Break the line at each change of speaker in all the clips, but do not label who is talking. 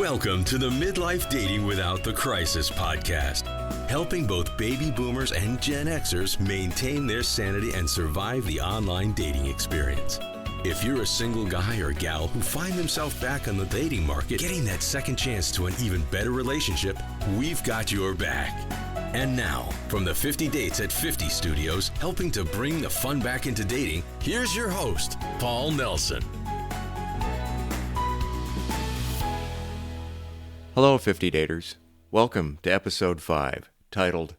Welcome to the Midlife Dating Without the Crisis podcast, helping both baby boomers and Gen Xers maintain their sanity and survive the online dating experience. If you're a single guy or gal who find themselves back on the dating market, getting that second chance to an even better relationship, we've got your back. And now, from the 50 Dates at 50 studios, helping to bring the fun back into dating, here's your host, Paul Nelson.
Hello, 50 Daters. Welcome to episode 5, titled,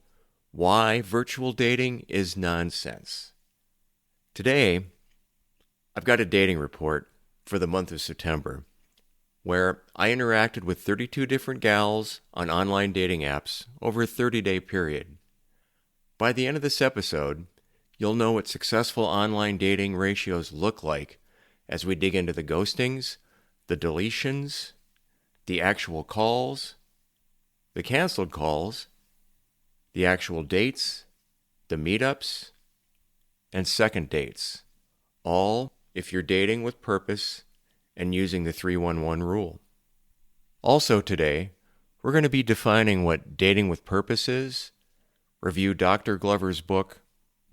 Why Virtual Dating is Nonsense. Today, I've got a dating report for the month of September, where I interacted with 32 different gals on online dating apps over a 30-day period. By the end of this episode, you'll know what successful online dating ratios look like as we dig into the ghostings, the deletions, the actual calls, the canceled calls, the actual dates, the meetups, and second dates, all if you're dating with purpose and using the 311 rule. Also today, we're going to be defining what dating with purpose is, review Dr. Glover's book,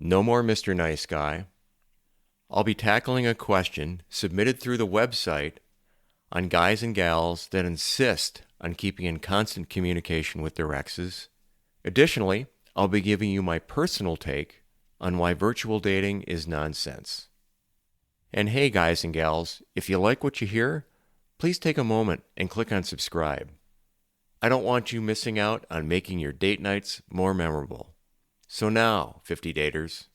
No More Mr. Nice Guy. I'll be tackling a question submitted through the website on guys and gals that insist on keeping in constant communication with their exes. Additionally, I'll be giving you my personal take on why virtual dating is nonsense. And hey guys and gals, if you like what you hear, please take a moment and click on subscribe. I don't want you missing out on making your date nights more memorable. So now, 50 Daters,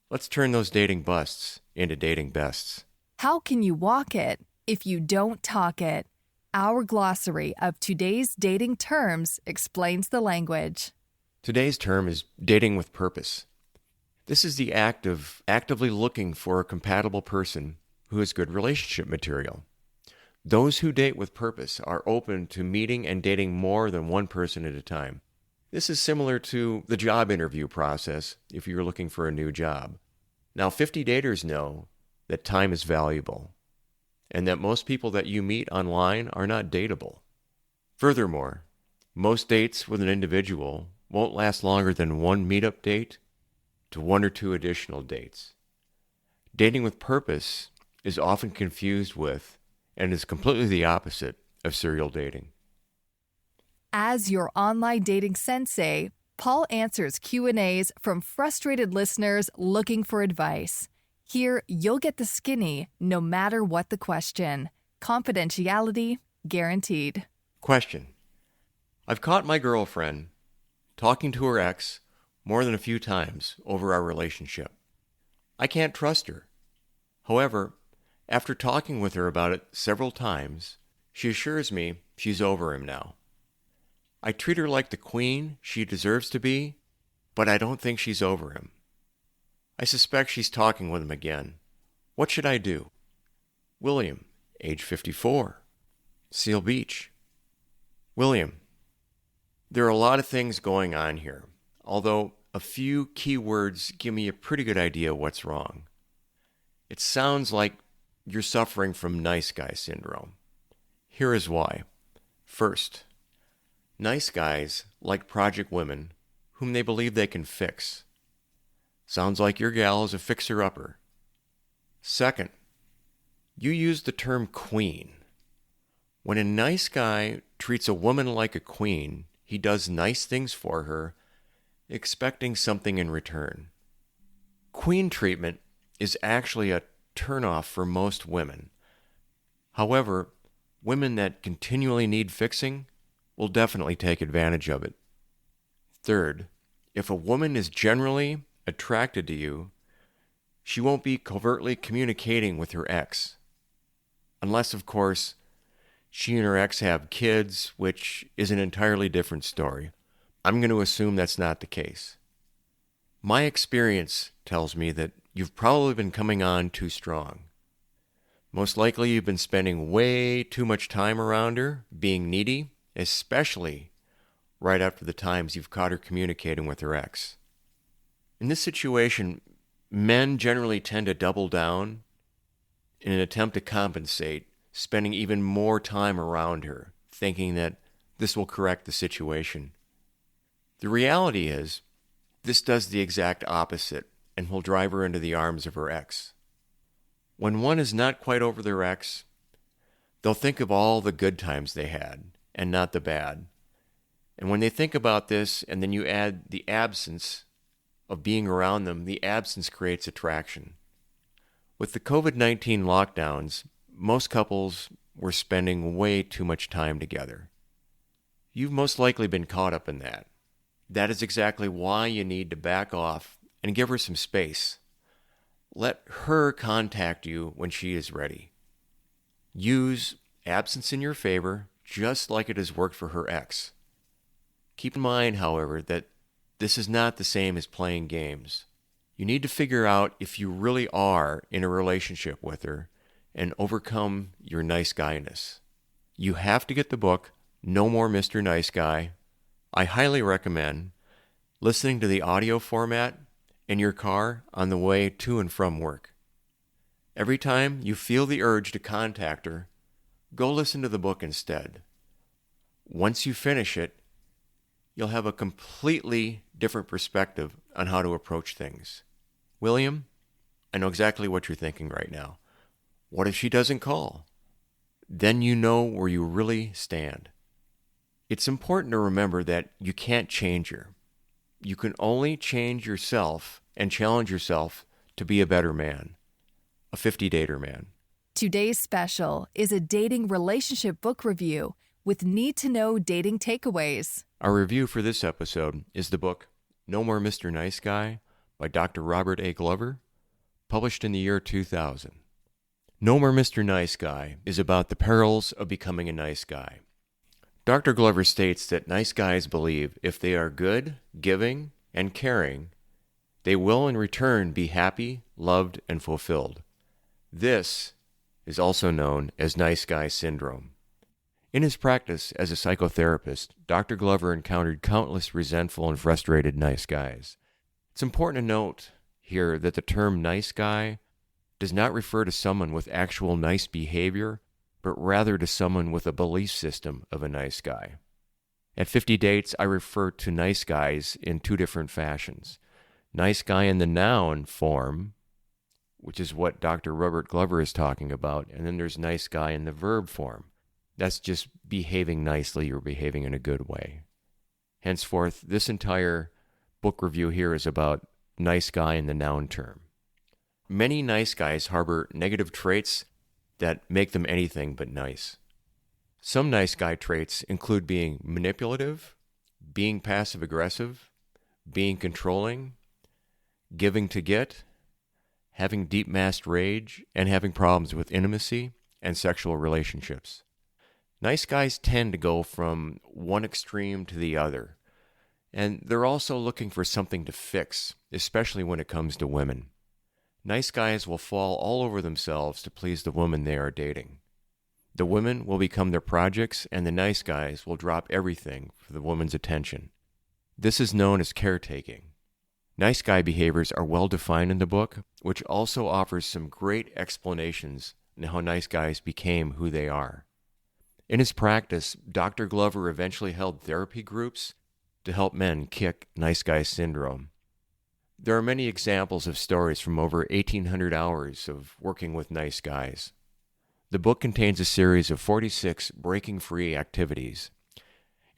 let's turn those dating busts into dating bests.
How can you walk it if you don't talk it? Our glossary of today's dating terms explains the language.
Today's term is dating with purpose. This is the act of actively looking for a compatible person who has good relationship material. Those who date with purpose are open to meeting and dating more than one person at a time. This is similar to the job interview process if you're looking for a new job. Now, 50 daters know that time is valuable, and that most people that you meet online are not dateable. Furthermore, most dates with an individual won't last longer than one meetup date to one or two additional dates. Dating with purpose is often confused with, and is completely the opposite of serial dating.
As your online dating sensei, Paul answers Q&As from frustrated listeners looking for advice. Here, you'll get the skinny, no matter what the question. Confidentiality guaranteed.
Question. I've caught my girlfriend talking to her ex more than a few times over our relationship. I can't trust her. However, after talking with her about it several times, she assures me she's over him now. I treat her like the queen she deserves to be, but I don't think she's over him. I suspect she's talking with him again. What should I do? William, age 54, Seal Beach. William, there are a lot of things going on here, although a few key words give me a pretty good idea what's wrong. It sounds like you're suffering from nice guy syndrome. Here is why. First, nice guys like project women whom they believe they can fix. Sounds like your gal is a fixer-upper. Second, you use the term queen. When a nice guy treats a woman like a queen, he does nice things for her, expecting something in return. Queen treatment is actually a turnoff for most women. However, women that continually need fixing will definitely take advantage of it. Third, if a woman is generally attracted to you, she won't be covertly communicating with her ex. Unless, of course, she and her ex have kids, which is an entirely different story. I'm going to assume that's not the case. My experience tells me that you've probably been coming on too strong. Most likely you've been spending way too much time around her, being needy, especially right after the times you've caught her communicating with her ex. In this situation, men generally tend to double down in an attempt to compensate, spending even more time around her, thinking that this will correct the situation. The reality is, this does the exact opposite and will drive her into the arms of her ex. When one is not quite over their ex, they'll think of all the good times they had and not the bad. And when they think about this and then you add the absence of being around them, the absence creates attraction. With the COVID-19 lockdowns, most couples were spending way too much time together. You've most likely been caught up in that. That is exactly why you need to back off and give her some space. Let her contact you when she is ready. Use absence in your favor, just like it has worked for her ex. Keep in mind, however, that this is not the same as playing games. You need to figure out if you really are in a relationship with her and overcome your nice guyness. You have to get the book, No More Mr. Nice Guy. I highly recommend listening to the audio format in your car on the way to and from work. Every time you feel the urge to contact her, go listen to the book instead. Once you finish it, you'll have a completely different perspective on how to approach things. William, I know exactly what you're thinking right now. What if she doesn't call? Then you know where you really stand. It's important to remember that you can't change her. You can only change yourself and challenge yourself to be a better man, a 50-dater man.
Today's special is a dating relationship book review with need-to-know dating takeaways.
Our review for this episode is the book No More Mr. Nice Guy by Dr. Robert A. Glover, published in the year 2000. No More Mr. Nice Guy is about the perils of becoming a nice guy. Dr. Glover states that nice guys believe if they are good, giving, and caring, they will in return be happy, loved, and fulfilled. This is also known as nice guy syndrome. In his practice as a psychotherapist, Dr. Glover encountered countless resentful and frustrated nice guys. It's important to note here that the term nice guy does not refer to someone with actual nice behavior, but rather to someone with a belief system of a nice guy. At 50 Dates, I refer to nice guys in two different fashions. Nice guy in the noun form, which is what Dr. Robert Glover is talking about, and then there's nice guy in the verb form. That's just behaving nicely or behaving in a good way. Henceforth, this entire book review here is about nice guy in the noun term. Many nice guys harbor negative traits that make them anything but nice. Some nice guy traits include being manipulative, being passive-aggressive, being controlling, giving to get, having deep-massed rage, and having problems with intimacy and sexual relationships. Nice guys tend to go from one extreme to the other, and they're also looking for something to fix, especially when it comes to women. Nice guys will fall all over themselves to please the woman they are dating. The women will become their projects, and the nice guys will drop everything for the woman's attention. This is known as caretaking. Nice guy behaviors are well defined in the book, which also offers some great explanations on how nice guys became who they are. In his practice, Dr. Glover eventually held therapy groups to help men kick nice guy syndrome. There are many examples of stories from over 1,800 hours of working with nice guys. The book contains a series of 46 breaking free activities,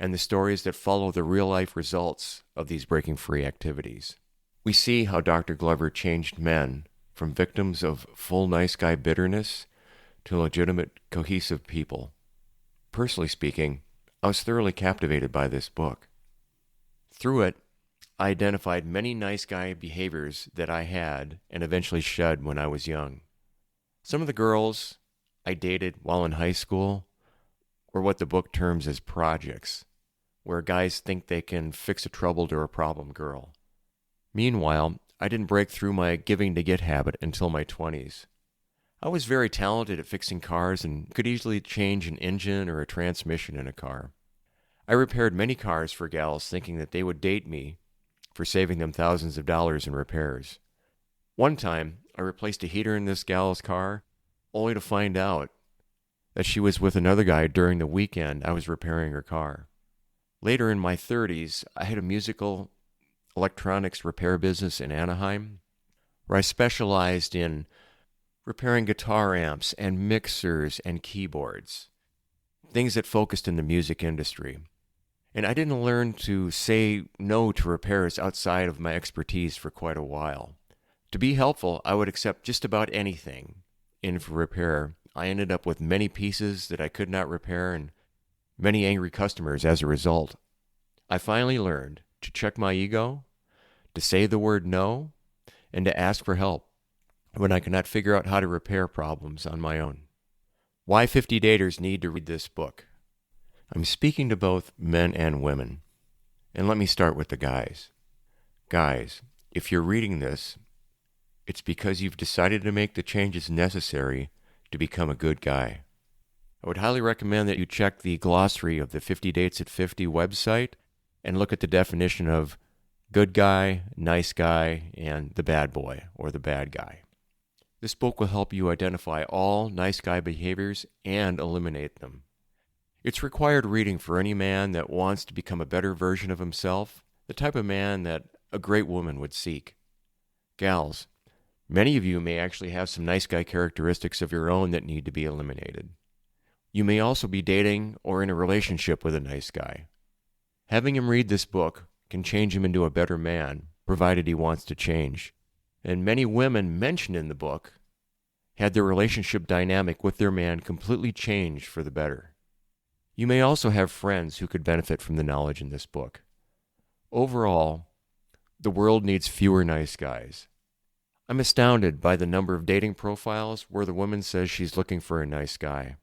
and the stories that follow the real-life results of these breaking free activities. We see how Dr. Glover changed men from victims of full nice guy bitterness to legitimate, cohesive people. Personally speaking, I was thoroughly captivated by this book. Through it, I identified many nice guy behaviors that I had and eventually shed when I was young. Some of the girls I dated while in high school were what the book terms as projects, where guys think they can fix a troubled or a problem girl. Meanwhile, I didn't break through my giving to get habit until my 20s. I was very talented at fixing cars and could easily change an engine or a transmission in a car. I repaired many cars for gals thinking that they would date me for saving them thousands of dollars in repairs. One time, I replaced a heater in this gal's car, only to find out that she was with another guy during the weekend I was repairing her car. Later in my 30s, I had a musical electronics repair business in Anaheim where I specialized in repairing guitar amps and mixers and keyboards, things that focused in the music industry. And I didn't learn to say no to repairs outside of my expertise for quite a while. To be helpful, I would accept just about anything in for repair. I ended up with many pieces that I could not repair and many angry customers as a result. I finally learned to check my ego, to say the word no, and to ask for help when I cannot figure out how to repair problems on my own. Why 50 Daters need to read this book. I'm speaking to both men and women. And let me start with the guys. Guys, if you're reading this, it's because you've decided to make the changes necessary to become a good guy. I would highly recommend that you check the glossary of the 50 Dates at 50 website and look at the definition of good guy, nice guy, and the bad boy or the bad guy. This book will help you identify all nice guy behaviors and eliminate them. It's required reading for any man that wants to become a better version of himself, the type of man that a great woman would seek. Gals, many of you may actually have some nice guy characteristics of your own that need to be eliminated. You may also be dating or in a relationship with a nice guy. Having him read this book can change him into a better man, provided he wants to change. And many women mentioned in the book had their relationship dynamic with their man completely changed for the better. You may also have friends who could benefit from the knowledge in this book. Overall, the world needs fewer nice guys. I'm astounded by the number of dating profiles where the woman says she's looking for a nice guy.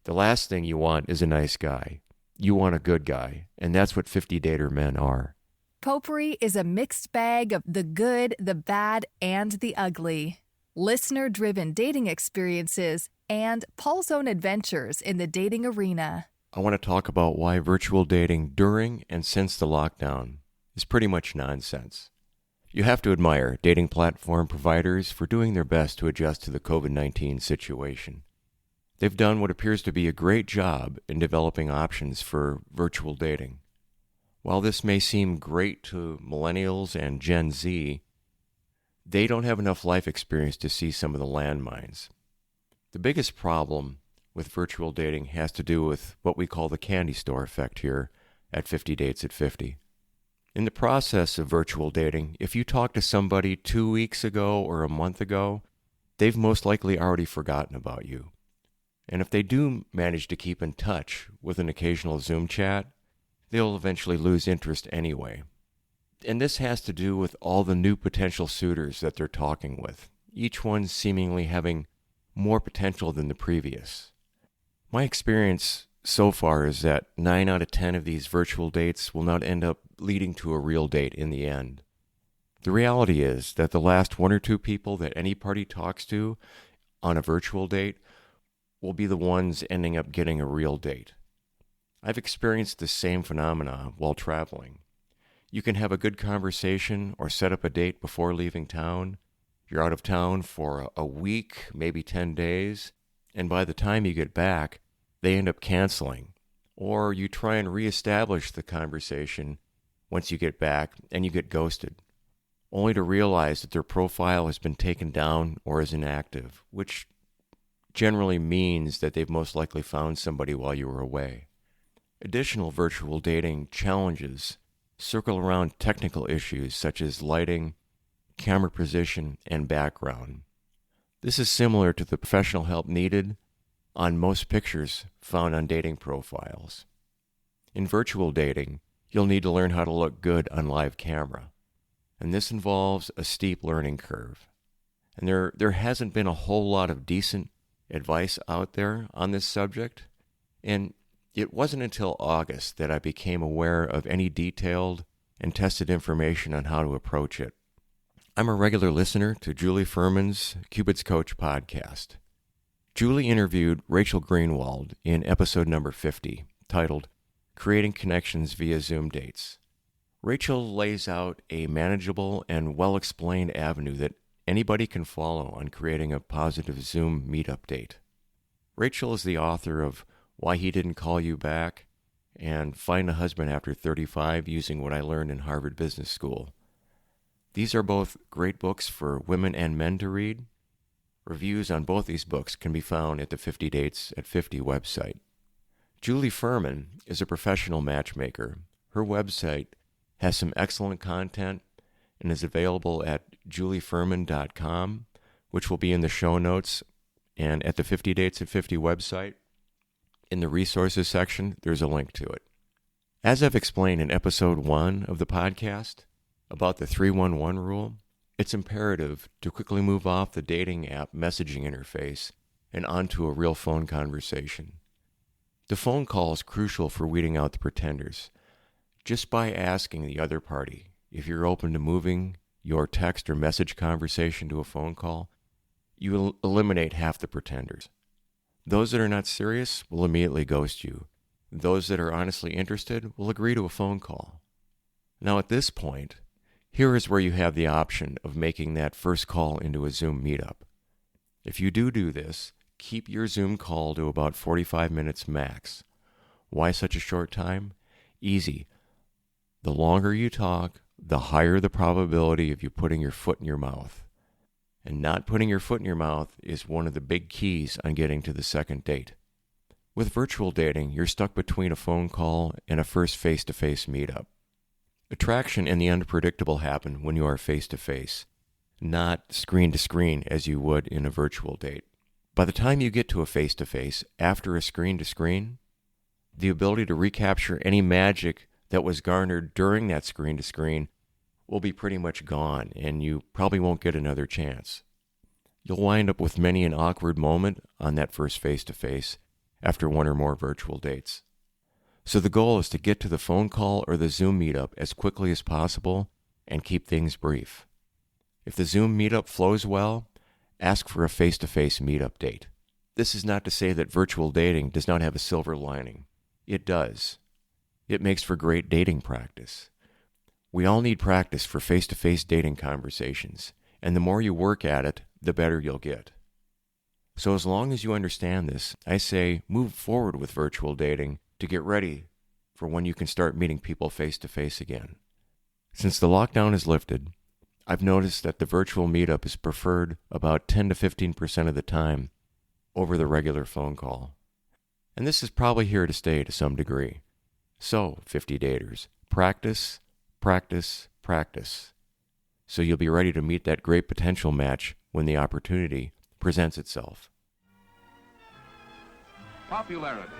The last thing you want is a nice guy. You want a good guy, and that's what 50 Dater men are.
Potpourri is a mixed bag of the good, the bad, and the ugly. Listener-driven dating experiences and Paul's own adventures in the dating arena.
I want to talk about why virtual dating during and since the lockdown is pretty much nonsense. You have to admire dating platform providers for doing their best to adjust to the COVID-19 situation. They've done what appears to be a great job in developing options for virtual dating. While this may seem great to millennials and Gen Z, they don't have enough life experience to see some of the landmines. The biggest problem with virtual dating has to do with what we call the candy store effect here at 50 Dates at 50. In the process of virtual dating, if you talk to somebody 2 weeks ago or a month ago, they've most likely already forgotten about you. And if they do manage to keep in touch with an occasional Zoom chat, they'll eventually lose interest anyway. And this has to do with all the new potential suitors that they're talking with, each one seemingly having more potential than the previous. My experience so far is that 9 out of 10 of these virtual dates will not end up leading to a real date in the end. The reality is that the last 1 or 2 people that any party talks to on a virtual date will be the ones ending up getting a real date. I've experienced the same phenomena while traveling. You can have a good conversation or set up a date before leaving town. You're out of town for a week, maybe 10 days, and by the time you get back, they end up canceling. Or you try and reestablish the conversation once you get back and you get ghosted, only to realize that their profile has been taken down or is inactive, which generally means that they've most likely found somebody while you were away. Additional virtual dating challenges circle around technical issues such as lighting, camera position, and background. This is similar to the professional help needed on most pictures found on dating profiles. In virtual dating, you'll need to learn how to look good on live camera, and this involves a steep learning curve. And there hasn't been a whole lot of decent advice out there on this subject, and it wasn't until August that I became aware of any detailed and tested information on how to approach it. I'm a regular listener to Julie Furman's Cupid's Coach podcast. Julie interviewed Rachel Greenwald in episode number 50, titled Creating Connections via Zoom Dates. Rachel lays out a manageable and well-explained avenue that anybody can follow on creating a positive Zoom meetup date. Rachel is the author of Why He Didn't Call You Back and Find a Husband After 35 Using What I Learned in Harvard Business School. These are both great books for women and men to read. Reviews on both these books can be found at the 50 Dates at 50 website. Julie Furman is a professional matchmaker. Her website has some excellent content and is available at juliefurman.com, which will be in the show notes, and at the 50 Dates at 50 website. In the resources section, there's a link to it. As I've explained in episode 1 of the podcast about the 311 rule, it's imperative to quickly move off the dating app messaging interface and onto a real phone conversation. The phone call is crucial for weeding out the pretenders. Just by asking the other party if you're open to moving your text or message conversation to a phone call, you will eliminate half the pretenders. Those that are not serious will immediately ghost you. Those that are honestly interested will agree to a phone call. Now at this point, here is where you have the option of making that first call into a Zoom meetup. If you do this, keep your Zoom call to about 45 minutes max. Why such a short time? Easy. The longer you talk, the higher the probability of you putting your foot in your mouth. And not putting your foot in your mouth is one of the big keys on getting to the second date. With virtual dating, you're stuck between a phone call and a first face-to-face meetup. Attraction and the unpredictable happen when you are face-to-face, not screen-to-screen as you would in a virtual date. By the time you get to a face-to-face, after a screen-to-screen, the ability to recapture any magic that was garnered during that screen-to-screen will be pretty much gone, and you probably won't get another chance. You'll wind up with many an awkward moment on that first face-to-face after one or more virtual dates. So the goal is to get to the phone call or the Zoom meetup as quickly as possible and keep things brief. If the Zoom meetup flows well, ask for a face-to-face meetup date. This is not to say that virtual dating does not have a silver lining. It does. It makes for great dating practice. We all need practice for face-to-face dating conversations, and the more you work at it, the better you'll get. So as long as you understand this, I say move forward with virtual dating to get ready for when you can start meeting people face-to-face again. Since the lockdown is lifted, I've noticed that the virtual meetup is preferred about 10 to 15% of the time over the regular phone call. And this is probably here to stay to some degree. So, 50 daters, practice, practice, practice. So you'll be ready to meet that great potential match when the opportunity presents itself.
Popularity.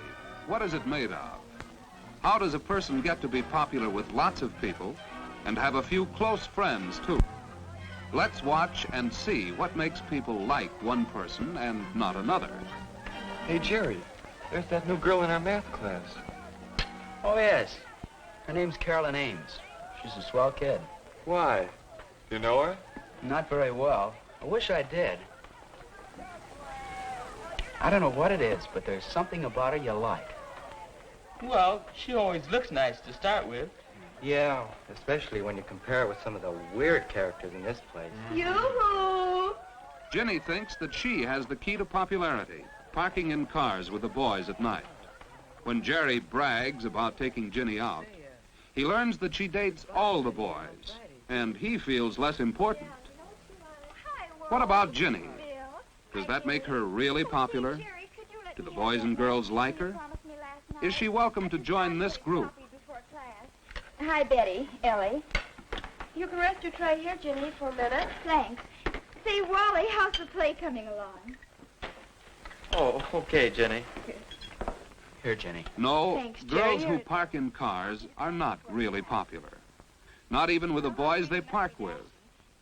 What is it made of? How does a person get to be popular with lots of people and have a few close friends, too? Let's watch and see what makes people like one person and not another.
Hey, Jerry, there's that new girl in our math class.
Oh, yes. Her name's Carolyn Ames. She's a swell kid.
Why? You know her?
Not very well. I wish I did. I don't know what it is, but there's something about her you like.
Well, she always looks nice to start with.
Yeah, especially when you compare her with some of the weird characters in this place.
Yoo-hoo!
Ginny thinks that she has the key to popularity, parking in cars with the boys at night. When Jerry brags about taking Ginny out, he learns that she dates all the boys, and he feels less important. What about Ginny? Does that make her really popular? Do the boys and girls like her? Is she welcome to join this group?
Hi, Betty. Ellie. You can rest your tray here, Ginny, for a minute. Thanks. Say, Wally, how's the play coming along?
Oh, okay, Jenny.
Here, Jenny.
No,
Thanks, Jerry.
girls who park in cars are not really popular. Not even with the boys they park with.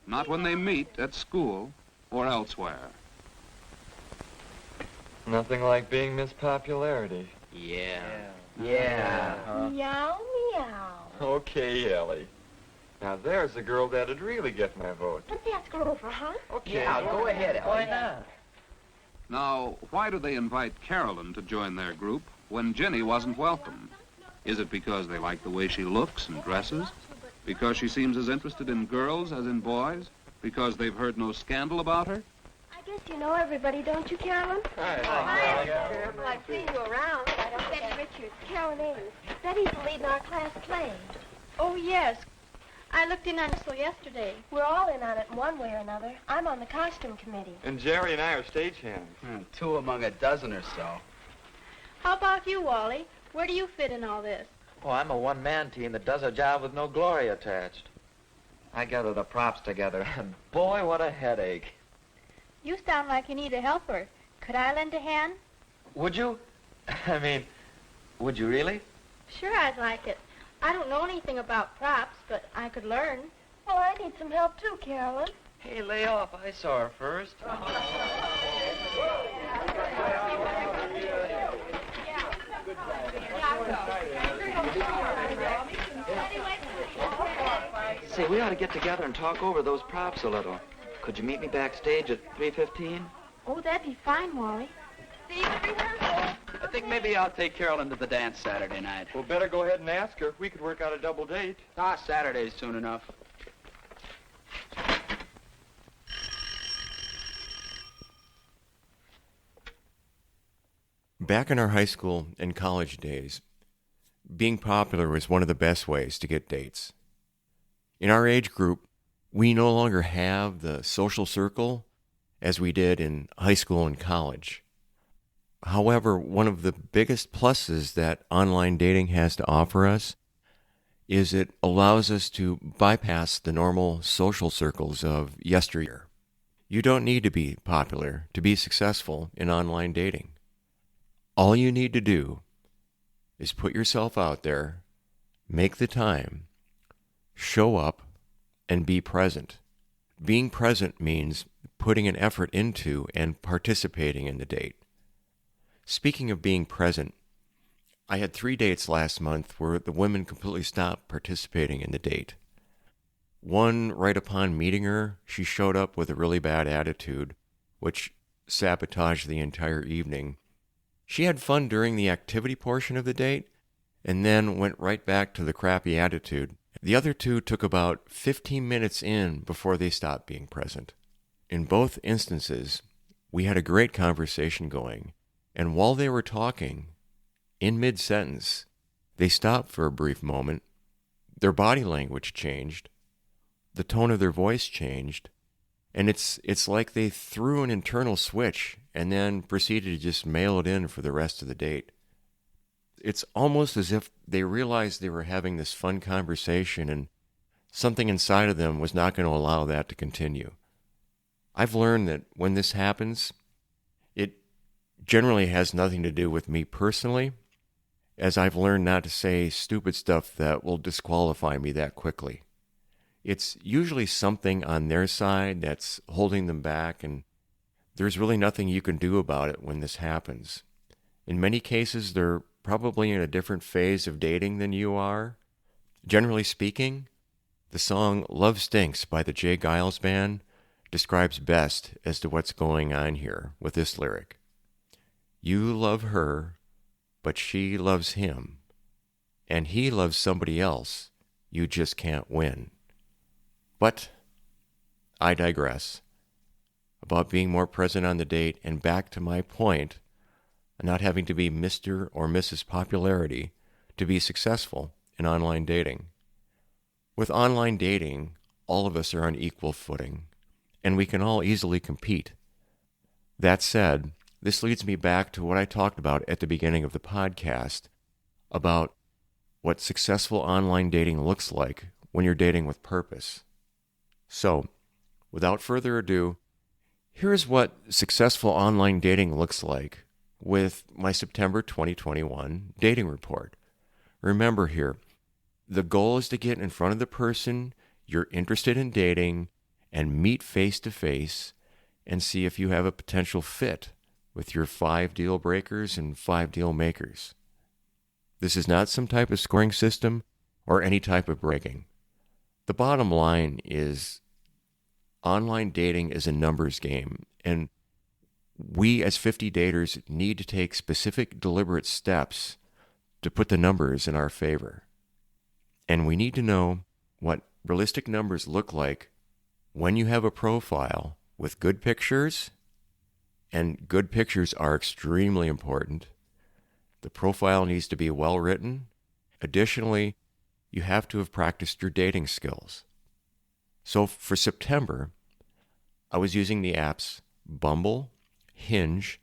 Not when they meet at school or elsewhere.
Nothing like being Miss Popularity.
Yeah.
Meow, meow.
Okay, Ellie. Now there's a girl that'd really get my vote.
Let's ask her over, huh?
Okay.
Yeah, go ahead, Ellie.
Why not?
Now, why do they invite Carolyn to join their group when Ginny wasn't welcome? Is it because they like the way she looks and dresses? Because she seems as interested in girls as in boys? Because they've heard no scandal about her?
I guess you know everybody, don't you, Carolyn?
Hi.
I've seen you around, but I don't think... Betty Richards, Carolyn Ames. Betty's the lead in our class play.
Oh, yes. I looked in on it so yesterday.
We're all in on it in one way or another. I'm on the costume committee.
And Jerry and I are stagehands.
Two among a dozen or so.
How about you, Wally? Where do you fit in all this?
Oh, I'm a one-man team that does a job with no glory attached. I gather the props together, and boy, what a headache.
You sound like you need a helper. Could I lend a hand?
Would you? I mean, would you really?
Sure, I'd like it. I don't know anything about props, but I could learn.
Well, I need some help too, Carolyn.
Hey, lay off. I saw her first. Say, we ought to get together and talk over those props a little. Could you meet me backstage at 3:15?
Oh, that'd be fine, Wally.
See you at rehearsal.
I think maybe I'll take Carolyn to the dance Saturday night.
Well, better go ahead and ask her. We could work out a double date.
Saturday's soon enough.
Back in our high school and college days, being popular was one of the best ways to get dates. In our age group, we no longer have the social circle as we did in high school and college. However, one of the biggest pluses that online dating has to offer us is it allows us to bypass the normal social circles of yesteryear. You don't need to be popular to be successful in online dating. All you need to do is put yourself out there, make the time, show up, and be present. Being present means putting an effort into and participating in the date. Speaking of being present, I had 3 dates last month where the women completely stopped participating in the date. One, right upon meeting her, she showed up with a really bad attitude, which sabotaged the entire evening. She had fun during the activity portion of the date, and then went right back to the crappy attitude. The other two took about 15 minutes in before they stopped being present. In both instances, we had a great conversation going, and while they were talking, in mid-sentence, they stopped for a brief moment. Their body language changed, the tone of their voice changed, and it's like they threw an internal switch and then proceeded to just mail it in for the rest of the date. It's almost as if they realized they were having this fun conversation and something inside of them was not going to allow that to continue. I've learned that when this happens, it generally has nothing to do with me personally, as I've learned not to say stupid stuff that will disqualify me that quickly. It's usually something on their side that's holding them back, and there's really nothing you can do about it when this happens. In many cases, they're probably in a different phase of dating than you are. Generally speaking, the song Love Stinks by the Jay Giles Band describes best as to what's going on here with this lyric. You love her, but she loves him, and he loves somebody else. You just can't win. But I digress. About being more present on the date, and back to my point, not having to be Mr. or Mrs. Popularity to be successful in online dating. With online dating, all of us are on equal footing, and we can all easily compete. That said, this leads me back to what I talked about at the beginning of the podcast about what successful online dating looks like when you're dating with purpose. So, without further ado, here's what successful online dating looks like with my September 2021 dating report. Remember here, the goal is to get in front of the person you're interested in dating and meet face to face and see if you have a potential fit with your 5 deal breakers and 5 deal makers. This is not some type of scoring system or any type of bragging. The bottom line is online dating is a numbers game, and we as 50 daters need to take specific deliberate steps to put the numbers in our favor. And we need to know what realistic numbers look like when you have a profile with good pictures, and good pictures are extremely important, The profile needs to be well written. Additionally, you have to have practiced your dating skills. So for September, I was using the apps Bumble, Hinge,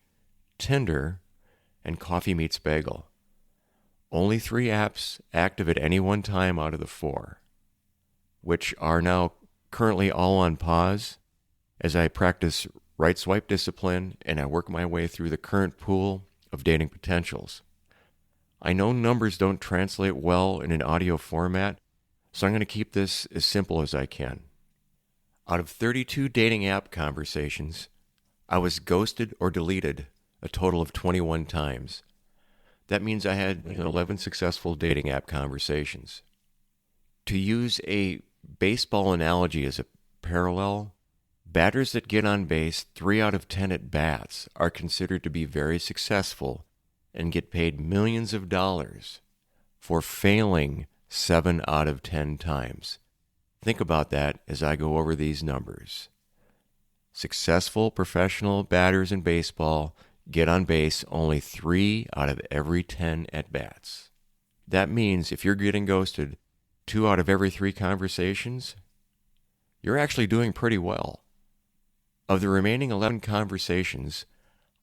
Tinder, and Coffee Meets Bagel. Only 3 apps active at any one time out of the 4, which are now currently all on pause as I practice right swipe discipline and I work my way through the current pool of dating potentials. I know numbers don't translate well in an audio format, so I'm going to keep this as simple as I can. Out of 32 dating app conversations, I was ghosted or deleted a total of 21 times. That means I had 11 successful dating app conversations. To use a baseball analogy as a parallel, batters that get on base 3 out of 10 at bats are considered to be very successful and get paid millions of dollars for failing 7 out of 10 times. Think about that as I go over these numbers. Successful professional batters in baseball get on base only 3 out of every 10 at-bats. That means if you're getting ghosted 2 out of every 3 conversations, you're actually doing pretty well. Of the remaining 11 conversations,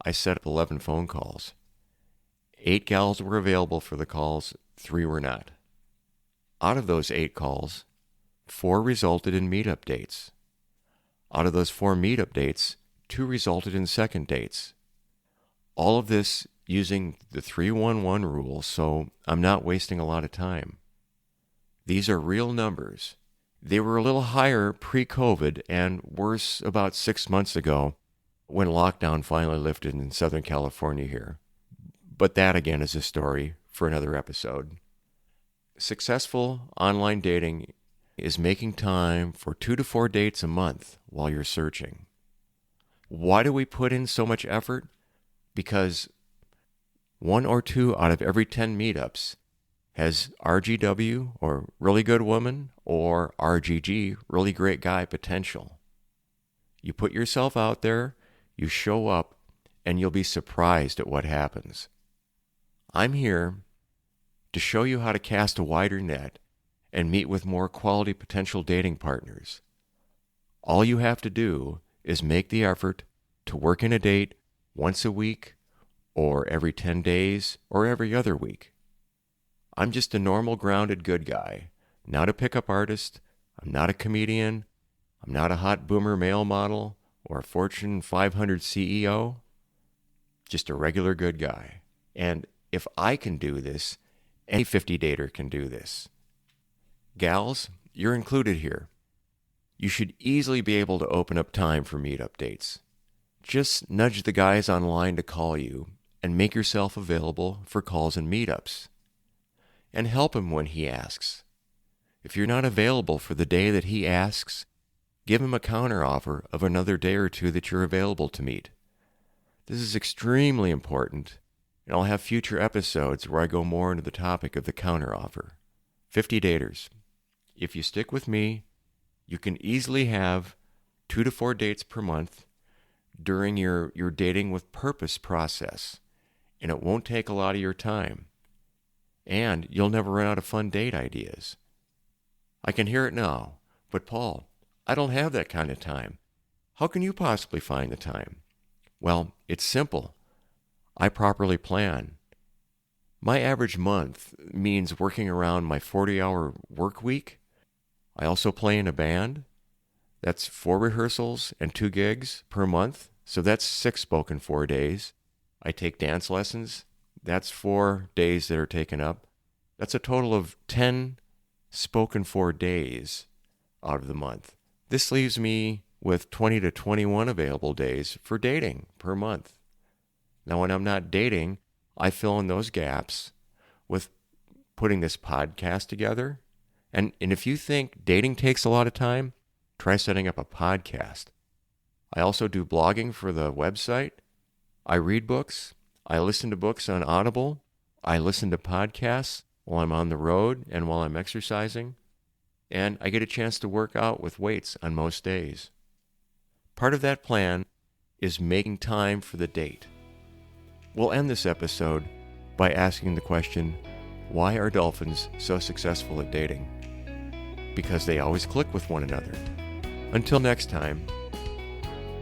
I set up 11 phone calls. 8 gals were available for the calls, 3 were not. Out of those 8 calls, 4 resulted in meetup dates. Out of those 4 meetup dates, 2 resulted in second dates. All of this using the 3-1-1 rule, so I'm not wasting a lot of time. These are real numbers. They were a little higher pre-COVID and worse about 6 months ago when lockdown finally lifted in Southern California here. But that again is a story for another episode. Successful online dating is making time for 2 to 4 dates a month while you're searching. Why do we put in so much effort? Because 1 or 2 out of every 10 meetups has RGW, or really good woman, or RGG, really great guy potential. You put yourself out there, you show up, and you'll be surprised at what happens. I'm here to show you how to cast a wider net and meet with more quality potential dating partners. All you have to do is make the effort to work in a date once a week, or every 10 days, or every other week. I'm just a normal, grounded, good guy, not a pickup artist. I'm not a comedian. I'm not a hot boomer male model or a Fortune 500 CEO. Just a regular good guy. And if I can do this, any 50-dater can do this. Gals, you're included here. You should easily be able to open up time for meetup dates. Just nudge the guys online to call you and make yourself available for calls and meetups. And help him when he asks. If you're not available for the day that he asks, give him a counteroffer of another day or 2 that you're available to meet. This is extremely important, and I'll have future episodes where I go more into the topic of the counteroffer. 50 daters. If you stick with me, you can easily have 2 to 4 dates per month during your dating with purpose process, and it won't take a lot of your time. And you'll never run out of fun date ideas. I can hear it now, but Paul, I don't have that kind of time. How can you possibly find the time? Well, it's simple. I properly plan. My average month means working around my 40-hour work week. I also play in a band. That's 4 rehearsals and 2 gigs per month, so that's 6 spoken for days. I take dance lessons. That's 4 days that are taken up. That's a total of 10 spoken for days out of the month. This leaves me with 20 to 21 available days for dating per month. Now, when I'm not dating, I fill in those gaps with putting this podcast together. And if you think dating takes a lot of time, try setting up a podcast. I also do blogging for the website. I read books. I listen to books on Audible. I listen to podcasts while I'm on the road and while I'm exercising. And I get a chance to work out with weights on most days. Part of that plan is making time for the date. We'll end this episode by asking the question, why are dolphins so successful at dating? Because they always click with one another. Until next time.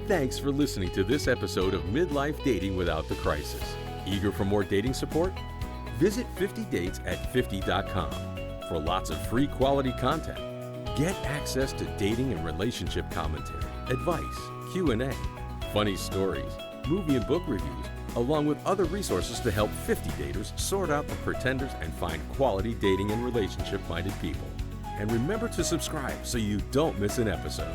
Thanks for listening to this episode of Midlife Dating Without the Crisis. Eager for more dating support? Visit 50datesat50.com for lots of free quality content. Get access to dating and relationship commentary, advice, Q&A, funny stories, movie and book reviews, along with other resources to help 50 daters sort out the pretenders and find quality dating and relationship-minded people. And remember to subscribe so you don't miss an episode.